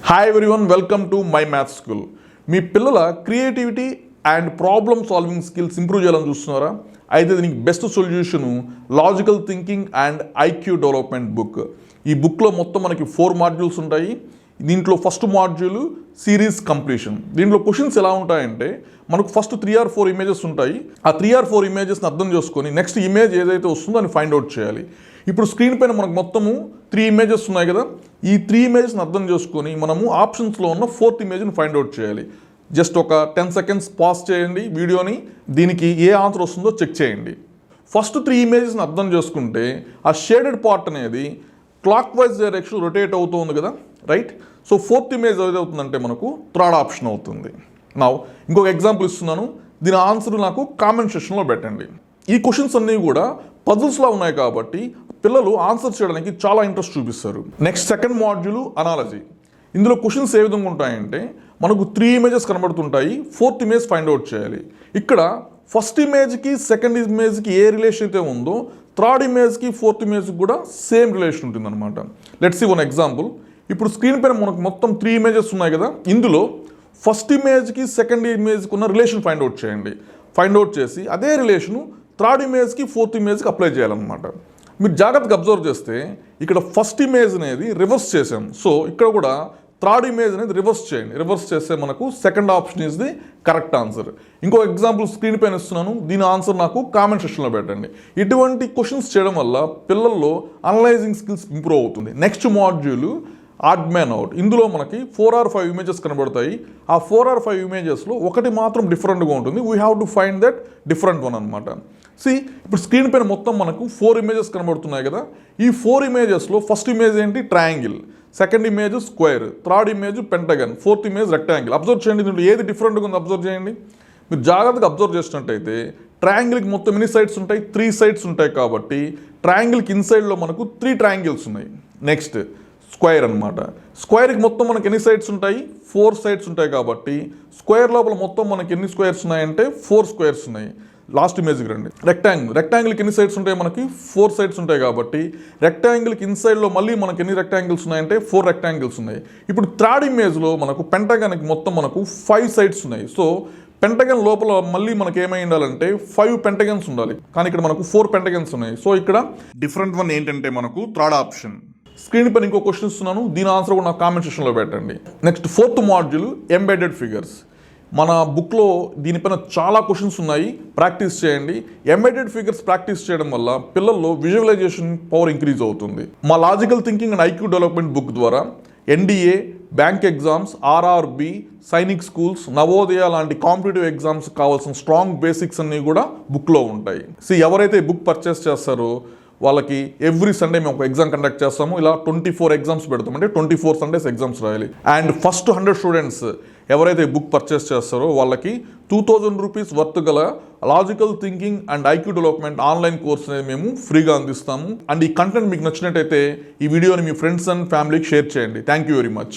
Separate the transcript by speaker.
Speaker 1: Hi everyone, welcome to my maths school. మీ పిల్లల creativity and problem solving skills improve చేయాలని చూస్తున్నారా? అయితే దీనికి best solution logical thinking and IQ development book. ఈ బుక్లో మొత్తం మనకి 4 మాడ్యూల్స్ ఉంటాయి. దీంట్లో ఫస్ట్ మాడ్యూల్ సిరీస్ కంప్లీషన్. దీంట్లో క్వశ్చన్స్ ఎలా ఉంటాయంటే మనకు ఫస్ట్ 3 or 4 ఇమేజెస్ ఉంటాయి. ఆ 3 or 4 ఇమేజెస్ని అర్థం చేసుకొని నెక్స్ట్ ఇమేజ్ ఏదైతే వస్తుందో అని ఫైండ్ అవుట్ చేయాలి. ఇప్పుడు స్క్రీన్ పైన మనకు మొత్తము 3 ఇమేజెస్ ఉన్నాయి కదా. ఈ 3 ఇమేజెస్ని అర్థం చేసుకొని మనము ఆప్షన్స్లో ఉన్న 4th ఇమేజ్ని ఫైండ్ అవుట్ చేయాలి. జస్ట్ ఒక 10 seconds పాజ్ చేయండి వీడియోని, దీనికి ఏ ఆన్సర్ వస్తుందో చెక్ చేయండి. ఫస్ట్ 3 ఇమేజెస్ని అర్థం చేసుకుంటే ఆ షేడెడ్ పార్ట్ అనేది క్లాక్ వైజ్ డైరెక్షన్ రొటేట్ అవుతూ ఉంది కదా, రైట్? సో 4th ఇమేజ్ ఏది అవుతుందంటే మనకు థర్డ్ ఆప్షన్ అవుతుంది. నా ఇంకొక ఎగ్జాంపుల్ ఇస్తున్నాను, దీని ఆన్సర్ నాకు కామెంట్ సెక్షన్లో పెట్టండి. ఈ క్వశ్చన్స్ అన్నీ కూడా పజిల్స్లా ఉన్నాయి కాబట్టి పిల్లలు ఆన్సర్ చేయడానికి చాలా ఇంట్రెస్ట్ చూపిస్తారు. Next second module analogy. ఇందులో క్వశ్చన్స్ ఏ విధంగా ఉంటాయంటే మనకు 3 ఇమేజెస్ కనబడుతుంటాయి, 4th ఇమేజ్ ఫైండ్ అవుట్ చేయాలి. ఇక్కడ ఫస్ట్ ఇమేజ్కి సెకండ్ ఇమేజ్కి ఏ రిలేషన్ అయితే ఉందో థర్డ్ ఇమేజ్కి 4th ఇమేజ్కి కూడా సేమ్ రిలేషన్ ఉంటుంది అనమాట. Let's see one example. ఇప్పుడు స్క్రీన్ పైన మనకు మొత్తం 3 ఇమేజెస్ ఉన్నాయి కదా. ఇందులో ఫస్ట్ ఇమేజ్కి సెకండ్ ఇమేజ్కి ఉన్న రిలేషన్ ఫైండ్ అవుట్ చేయండి. ఫైండ్ అవుట్ చేసి అదే రిలేషను థర్డ్ ఇమేజ్కి 4th ఇమేజ్కి అప్లై చేయాలన్నమాట. మీరు జాగ్రత్తగా అబ్జర్వ్ చేస్తే ఇక్కడ ఫస్ట్ ఇమేజ్ అనేది రివర్స్ చేసాం. సో ఇక్కడ కూడా థర్డ్ ఇమేజ్ అనేది రివర్స్ చేయండి. రివర్స్ చేస్తే మనకు second option is the correct answer. ఇంకో ఎగ్జాంపుల్ స్క్రీన్ పైన ఇస్తున్నాను, దీని ఆన్సర్ నాకు కామెంట్ సెక్షన్లో పెట్టండి. ఇటువంటి క్వశ్చన్స్ చేయడం వల్ల పిల్లల్లో అనలైజింగ్ స్కిల్స్ ఇంప్రూవ్ అవుతుంది. Next module odd man out. ఇందులో మనకి 4 or 5 ఇమేజెస్ కనబడతాయి. ఆ 4 or 5 ఇమేజెస్లో ఒకటి మాత్రం డిఫరెంట్గా ఉంటుంది. We have to find that different one అనమాట. ఇప్పుడు స్క్రీన్ పైన మొత్తం మనకు 4 ఇమేజెస్ కనబడుతున్నాయి కదా. ఈ 4 ఇమేజెస్లో ఫస్ట్ ఇమేజ్ ఏంటి? Triangle. Second image square, third image pentagon, 4th image rectangle. Observe చేయండి, దీంట్లో ఏది డిఫరెంట్గా ఉందో అబ్జర్వ్ చేయండి. మీరు జాగ్రత్తగా అబ్జర్వ్ చేసినట్టయితే ట్రయాంగిల్కి మొత్తం ఎన్ని సైడ్స్ ఉంటాయి? 3 సైడ్స్ ఉంటాయి కాబట్టి ట్రయాంగిల్కి ఇన్సైడ్లో మనకు 3 ట్రయాంగిల్స్ ఉన్నాయి. నెక్స్ట్ స్క్వేర్ అనమాట. స్క్వేర్కి మొత్తం మనకి ఎన్ని సైడ్స్ ఉంటాయి? 4 సైడ్స్ ఉంటాయి కాబట్టి స్క్వేర్ లోపల మొత్తం మనకి ఎన్ని స్క్వేర్స్ ఉన్నాయంటే 4 స్క్వేర్స్ ఉన్నాయి. లాస్ట్ ఇమేజ్కి రండి. రెక్టాంగిల్కి ఎన్ని సైడ్స్ ఉంటాయి? మనకి 4 సైడ్స్ ఉంటాయి కాబట్టి రెక్టాంగిల్కి ఇన్సైడ్లో మళ్ళీ మనకి ఎన్ని రెక్టాంగిల్స్ ఉన్నాయంటే 4 రెక్టాంగిల్స్ ఉన్నాయి. ఇప్పుడు థర్డ్ ఇమేజ్లో మనకు పెంటగన్కి మొత్తం మనకు 5 సైడ్స్ ఉన్నాయి. సో పెంటగన్ లోపల మళ్ళీ మనకి ఏమై ఉండాలంటే 5 పెంటగన్స్ ఉండాలి, కానీ ఇక్కడ మనకు 4 పెంటగన్స్ ఉన్నాయి. సో ఇక్కడ డిఫరెంట్ వన్ ఏంటంటే మనకు థర్డ్ ఆప్షన్. స్క్రీన్ పైన ఇంకో క్వశ్చన్ ఇస్తున్నాను, దీని ఆన్సర్ కూడా నాకు కామెంట్ సెక్షన్లో పెట్టండి. Next 4th module embedded figures. మన బుక్లో దీనిపైన చాలా క్వశ్చన్స్ ఉన్నాయి, ప్రాక్టీస్ చేయండి. ఎంబెడెడ్ ఫిగర్స్ ప్రాక్టీస్ చేయడం వల్ల పిల్లల్లో విజువలైజేషన్ పవర్ ఇంక్రీజ్ అవుతుంది. మా logical thinking and IQ development book ద్వారా NDA, bank exams, RRB, Sainik schools, Navodaya లాంటి కాంపిటేటివ్ ఎగ్జామ్స్ కావాల్సిన స్ట్రాంగ్ బేసిక్స్ అన్నీ కూడా బుక్లో ఉంటాయి. ఎవరైతే ఈ బుక్ పర్చేస్ చేస్తారో వాళ్ళకి ఎవ్రీ సండే మేము ఒక ఎగ్జామ్ కండక్ట్ చేస్తాము. ఇలా 24 ఎగ్జామ్స్ పెడతాం, అంటే 24 Sundays ఎగ్జామ్స్ రాయాలి. అండ్ ఫస్ట్ 100 స్టూడెంట్స్ ఎవరైతే బుక్ పర్చేస్ చేస్తారో వాళ్ళకి 2000 రూపీస్ వర్త్ గల logical thinking and IQ development online course అనేది మేము ఫ్రీగా అందిస్తాము. అండ్ ఈ కంటెంట్ మీకు నచ్చినట్టయితే ఈ వీడియోని మీ ఫ్రెండ్స్ అండ్ ఫ్యామిలీకి షేర్ చేయండి. Thank you very much.